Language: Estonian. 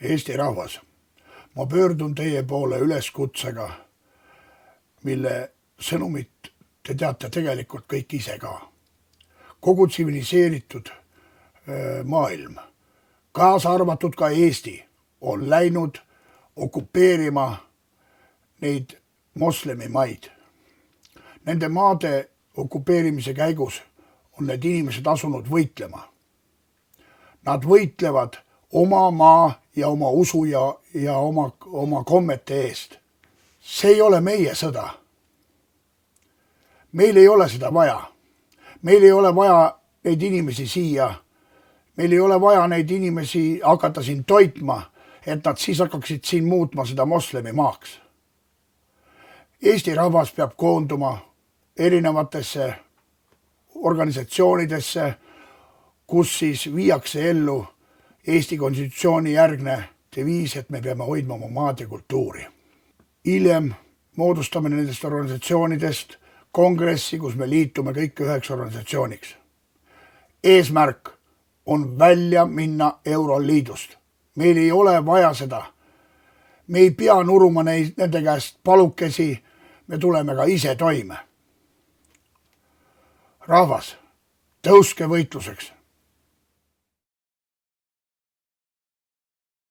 Eesti rahvas, ma pöördun teie poole üleskutsega, mille sõnumit te teate tegelikult kõik ise ka. Kogu tsiviliseeritud maailm, kaasa arvatud ka Eesti, on läinud okupeerima neid moslemi maid. Nende maade okupeerimise käigus on need inimesed asunud võitlema. Nad võitlevad oma maa ja oma usu ja oma kommete eest. See ei ole meie sõda. Meil ei ole seda vaja. Meil ei ole vaja neid inimesi siia. Meil ei ole vaja neid inimesi hakata siin toitma, et nad siis hakkaksid siin muutma seda moslemi maaks. Eesti rahvas peab koonduma erinevatesse organisatsioonidesse, kus siis viiakse ellu Eesti konstitutsiooni järgne deviis, et me peame hoidma oma maad ja kultuuri. Hiljem moodustame nendest organisatsioonidest kongressi, kus me liitume kõik üheks organisatsiooniks. Eesmärk on välja minna Euroliidust. Meil ei ole vaja seda. Me ei pea nuruma nende käest palukesi, me tuleme ka ise toime. Rahvas, tõuske võitluseks.